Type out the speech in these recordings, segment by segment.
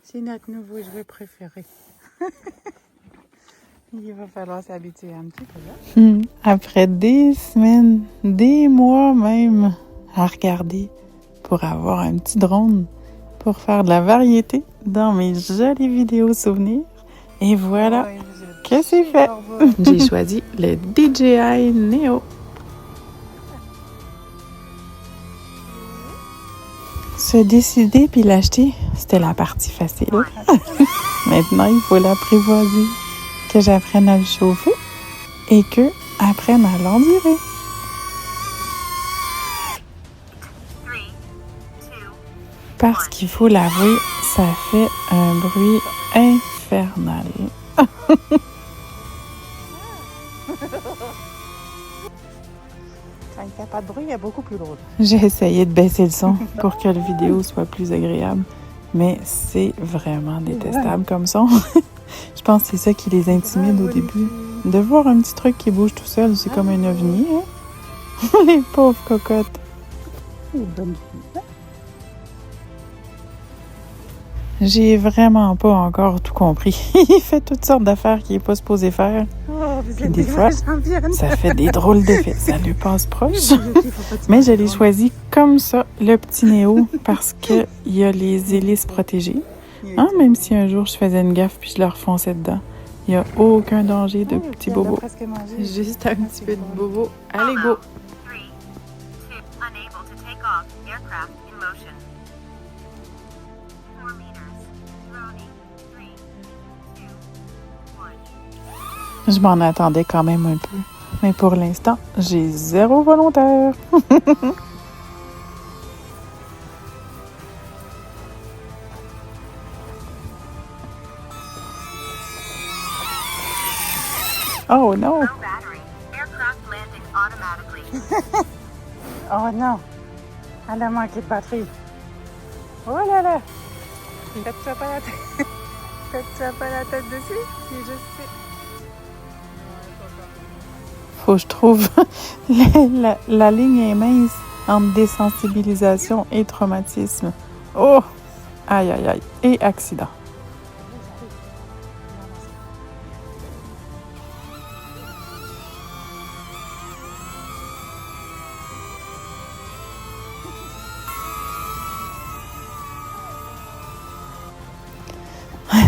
C'est notre nouveau jouet préféré. Il va falloir s'habituer un petit peu là. Après des semaines, des mois même, à regarder pour avoir un petit drone, pour faire de la variété dans mes jolies vidéos souvenirs. Et voilà que c'est fait. J'ai choisi le DJI Neo. Se décider puis l'acheter, c'était la partie facile. Maintenant, il faut l'apprivoiser, que j'apprenne à le chauffer et que apprenne à l'endurer. Parce qu'il faut l'avouer, ça fait un bruit infernal. Quand il n'y a pas de bruit, il y a beaucoup plus drôle. J'ai essayé de baisser le son pour que la vidéo soit plus agréable, mais c'est vraiment détestable comme son. Je pense que c'est ça qui les intimide au début. De voir un petit truc qui bouge tout seul, c'est comme un ovni, hein? Les pauvres cocottes. J'ai vraiment pas encore tout compris. Il fait toutes sortes d'affaires qu'il n'est pas supposé faire. Puis des fois, ça fait des drôles d'effets. Ça lui passe proche. Mais je l'ai choisi comme ça, le petit Néo, parce qu'il y a les hélices protégées. Hein, même si un jour je faisais une gaffe puis je leur fonçais dedans, il n'y a aucun danger de petits bobos. Juste un petit peu de bobo. Allez, go! Je m'en attendais quand même un peu. Mais pour l'instant, j'ai 0 volontaire. Oh non! Oh non! Elle a manqué de batterie. Oh là là! Faites-toi pas la tête. Faites-toi pas la tête dessus. C'est juste... Faut que je trouve... la ligne est mince entre désensibilisation et traumatisme. Oh! Aïe, aïe, aïe. Et accident.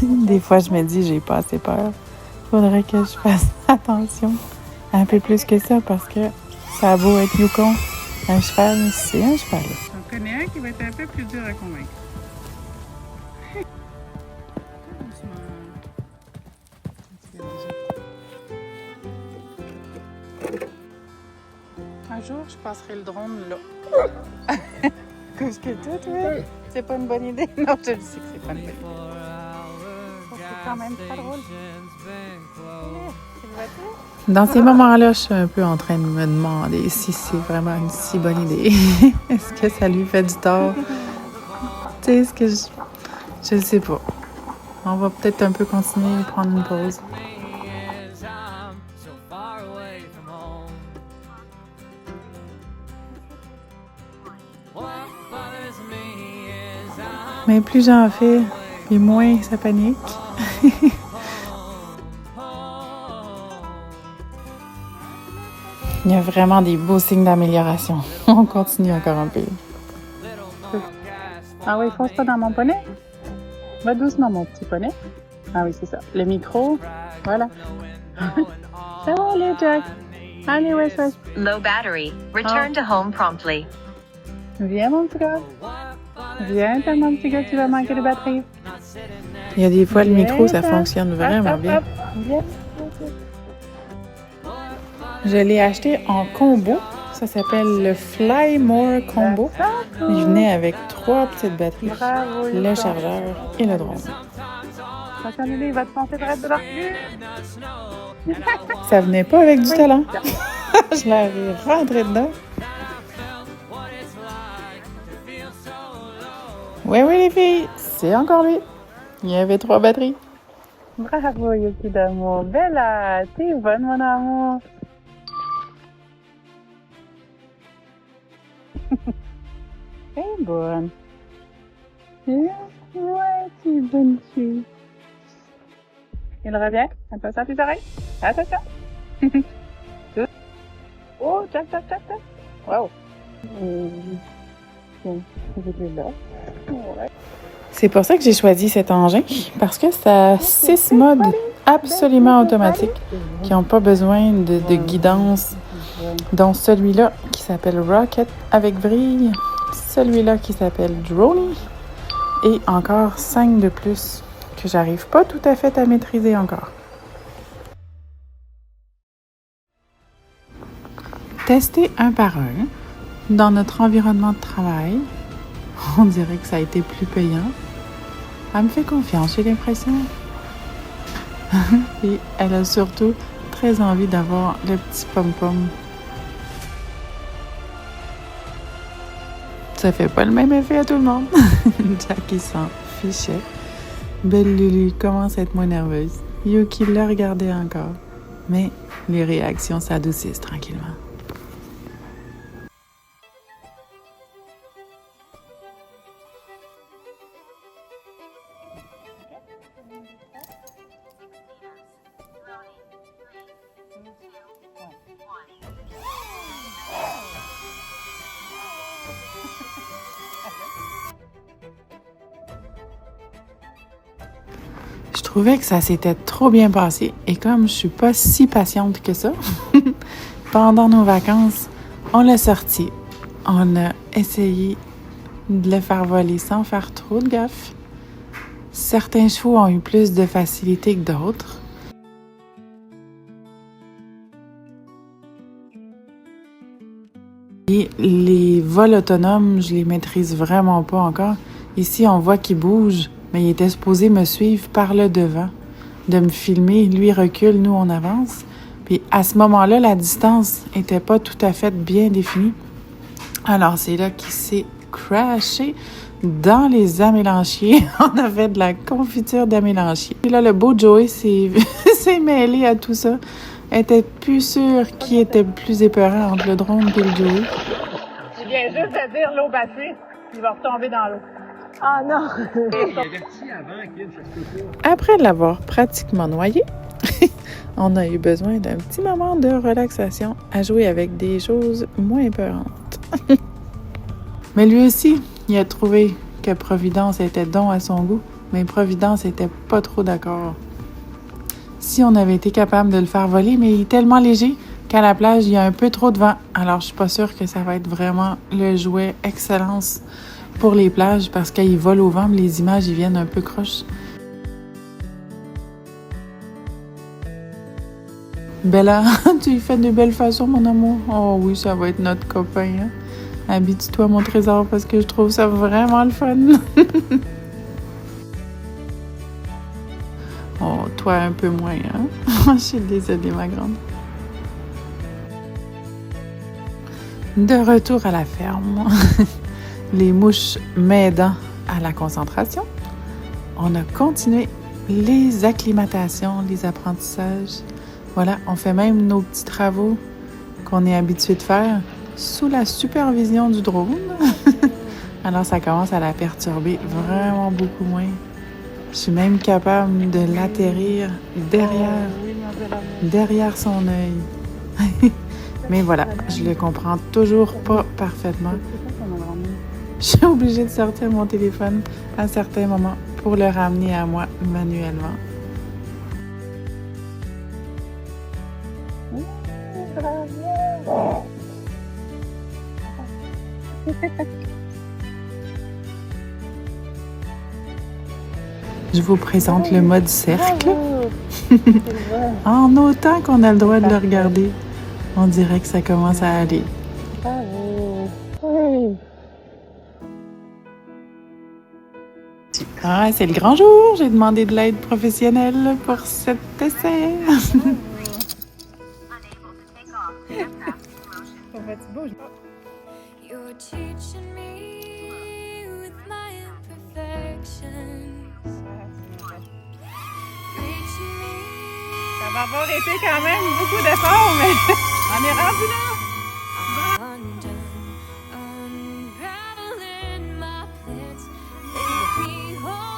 Des fois, je me dis, j'ai pas assez peur. Faudrait que je fasse attention. Un peu plus que ça, parce que ça a beau être Yukon. Un cheval, c'est un cheval. J'en connais un qui va être un peu plus dur à convaincre. Un jour, je passerai le drone là. Qu'est-ce que toi? C'est pas une bonne idée? Non, je le sais que c'est pas une bonne idée. C'est quand même pas drôle. Dans ces moments-là, je suis un peu en train de me demander si c'est vraiment une si bonne idée. Est-ce que ça lui fait du tort? Tu sais, est-ce que je ne sais pas. On va peut-être un peu continuer et prendre une pause. Mais plus j'en fais, puis moins ça panique. Il y a vraiment des beaux signes d'amélioration. On continue encore un peu. Ah oui, fonce pas dans mon poney. Va doucement, mon petit poney. Ah oui, c'est ça. Le micro, voilà. Ça va aller, Jack. Allez, West West. Low battery. Return to home promptly. Viens, mon petit gars. Viens, mon petit gars, tu vas manquer de batterie. Il y a des fois, le micro, ça fonctionne vraiment bien. Viens. Je l'ai acheté en combo. Ça s'appelle le Fly More Combo. Il venait avec 3 petites batteries, le chargeur et le drone. Il va te penser de ça venait pas avec du talent. Je l'avais rentré dedans. Oui, les filles, c'est encore lui. Il y avait 3 batteries. Bravo, Yuki d'amour. Bella, t'es bonne, mon amour. T'es bonne. Ouais, tu es bonne fille. Il revient. Attention à tes oreilles. Attention. Oh, tchac, tchac, tchac, tchac. Wow. C'est pour ça que j'ai choisi cet engin, parce que ça a 6 modes absolument automatiques qui n'ont pas besoin de guidance, dont celui-là qui s'appelle Rocket avec vrille, celui-là qui s'appelle Droney et encore 5 de plus que j'arrive pas tout à fait à maîtriser encore. Tester un par un dans notre environnement de travail, on dirait que ça a été plus payant. Elle me fait confiance, j'ai l'impression. Et elle a surtout très envie d'avoir le petit pom-pom. Ça fait pas le même effet à tout le monde. Jackie s'en fichait. Belle Lulu commence à être moins nerveuse. Yuki la regardait encore. Mais les réactions s'adoucissent tranquillement. Je trouvais que ça s'était trop bien passé et comme je suis pas si patiente que ça, pendant nos vacances, on l'a sorti. On a essayé de le faire voler sans faire trop de gaffe. Certains chevaux ont eu plus de facilité que d'autres. Et les vols autonomes, je les maîtrise vraiment pas encore. Ici, on voit qu'il bouge, mais il était supposé me suivre par le devant, de me filmer. Lui recule, nous on avance. Puis à ce moment-là, la distance était pas tout à fait bien définie. Alors c'est là qu'il s'est crashé dans les amélanchiers. On a fait de la confiture d'amélanchiers. Puis là, le beau Joey s'est mêlé à tout ça. Elle était plus sûre qui était le plus épeurant entre le drone et le Joey. Il vient juste de dire l'eau battue, il va retomber dans l'eau. Ah non! Après l'avoir pratiquement noyé, on a eu besoin d'un petit moment de relaxation à jouer avec des choses moins épeurantes. Mais lui aussi, il a trouvé que Providence était don à son goût, mais Providence était pas trop d'accord. Si on avait été capable de le faire voler, mais il est tellement léger qu'à la plage, il y a un peu trop de vent. Alors, je suis pas sûre que ça va être vraiment le jouet excellence pour les plages parce qu'il vole au vent, mais les images, ils viennent un peu croches. Bella, tu y fais de belles façons, mon amour. Oh oui, ça va être notre copain. Hein? Habitue-toi, mon trésor, parce que je trouve ça vraiment le fun. Oh, toi un peu moins, hein? Je suis désolée, ma grande. De retour à la ferme, les mouches m'aidant à la concentration, on a continué les acclimatations, les apprentissages. Voilà, on fait même nos petits travaux qu'on est habitué de faire sous la supervision du drone. Alors, ça commence à la perturber vraiment beaucoup moins. Je suis même capable de l'atterrir derrière son œil. Mais voilà, je le comprends toujours pas parfaitement. Je suis obligée de sortir mon téléphone à certains moments pour le ramener à moi manuellement. Je vous présente le mode cercle. En autant qu'on a le droit de le regarder, on dirait que ça commence à aller. Ah, c'est le grand jour. J'ai demandé de l'aide professionnelle pour cet essai. You're teaching me with my imperfections. Reaching me. Ça va avoir été quand même beaucoup d'efforts, mais on est rendu là. Undone, unraveling my plans. Leave me whole.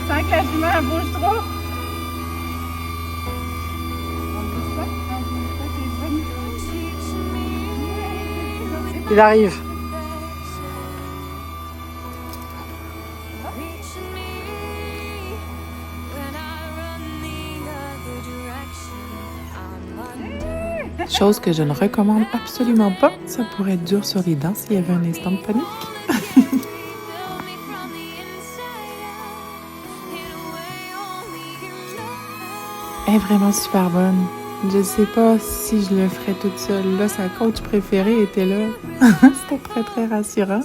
Sans que la jument bouge trop. On bouge pas, c'est bon. Il arrive. Chose que je ne recommande absolument pas. Ça pourrait être dur sur les dents s'il y avait un instant de panique. Elle est vraiment super bonne. Je sais pas si je le ferais toute seule. Là, sa coach préférée était là. C'était très, très rassurant.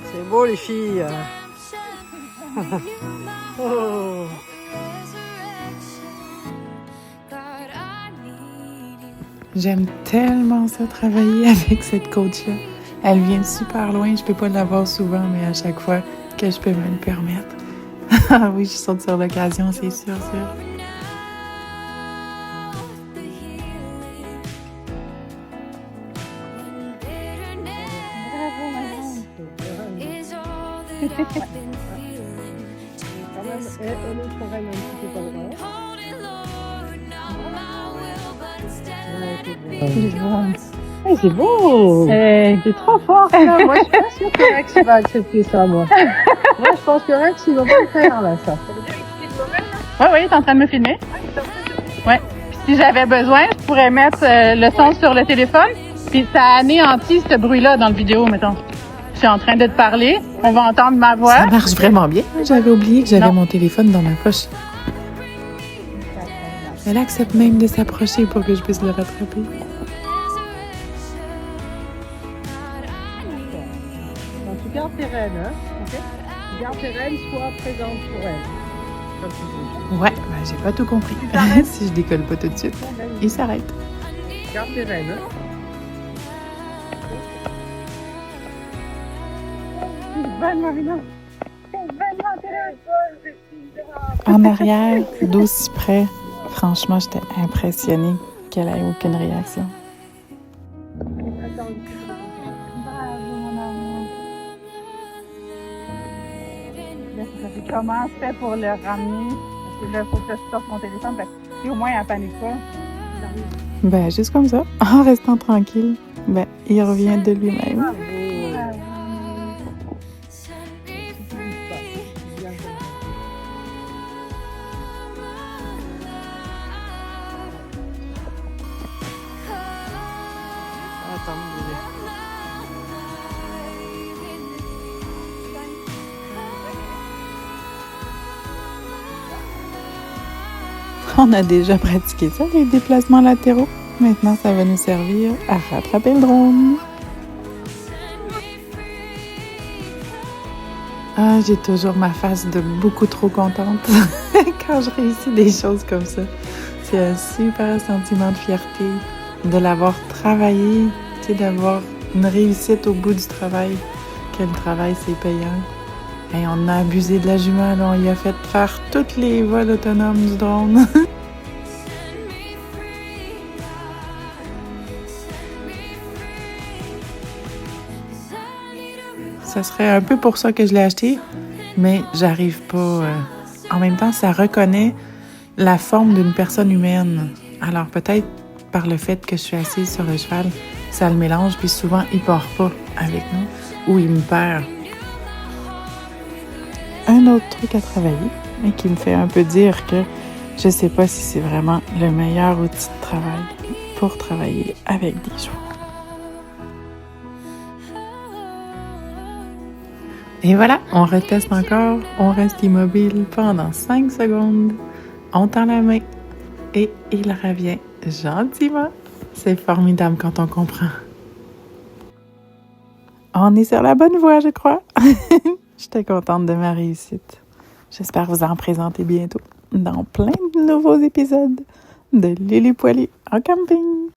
C'est beau les filles. Oh. J'aime tellement ça, travailler avec cette coach-là. Elle vient de super loin, je peux pas la voir souvent, mais à chaque fois que je peux me le permettre. Ah oui, je saute sur l'occasion, c'est sûr, sûr. Hey, c'est beau! C'est trop fort, ça! Moi, je suis pas sûre que Rex va accepter ça, moi. Moi, je pense que Rex, il va pas le faire, là, ça. Oui, t'es en train de me filmer. Ouais. Puis si j'avais besoin, je pourrais mettre le son sur le téléphone. Puis ça anéantit ce bruit-là dans le vidéo, mettons. Je suis en train de te parler. On va entendre ma voix. Ça marche vraiment bien. J'avais oublié que j'avais mon téléphone dans ma poche. Elle accepte même de s'approcher pour que je puisse le rattraper. Donc, tu gardes tes rênes, hein? OK? Tu gardes tes rênes, sois présente pour elle. Comme tu dis. Ouais, ben, j'ai pas tout compris. Si je décolle pas tout de suite, il s'arrête. Garde tes rênes, hein? En arrière, d'aussi près, franchement, j'étais impressionnée qu'elle ait aucune réaction. Comment je fais pour le ramener? Parce que là, il faut que je sorte mon téléphone. Parce que si au moins, elle panique pas. Ben, juste comme ça, en restant tranquille, ben, il revient de lui-même. On a déjà pratiqué ça, les déplacements latéraux. Maintenant, ça va nous servir à rattraper le drone. Ah, j'ai toujours ma face de beaucoup trop contente quand je réussis des choses comme ça. C'est un super sentiment de fierté de l'avoir travaillé, tu sais, d'avoir une réussite au bout du travail. Quel travail, c'est payant. Et on a abusé de la jument, là, on y a fait faire tous les vols autonomes du drone. Ça serait un peu pour ça que je l'ai acheté, mais j'arrive pas. En même temps, ça reconnaît la forme d'une personne humaine. Alors peut-être par le fait que je suis assise sur le cheval, ça le mélange, puis souvent il part pas avec nous ou il me perd. Un autre truc à travailler, et qui me fait un peu dire que je sais pas si c'est vraiment le meilleur outil de travail pour travailler avec des chevaux. Et voilà, on reteste encore, on reste immobile pendant 5 secondes, on tend la main et il revient gentiment. C'est formidable quand on comprend. On est sur la bonne voie, je crois. J'étais contente de ma réussite. J'espère vous en présenter bientôt dans plein de nouveaux épisodes de Lulu Poilu en camping.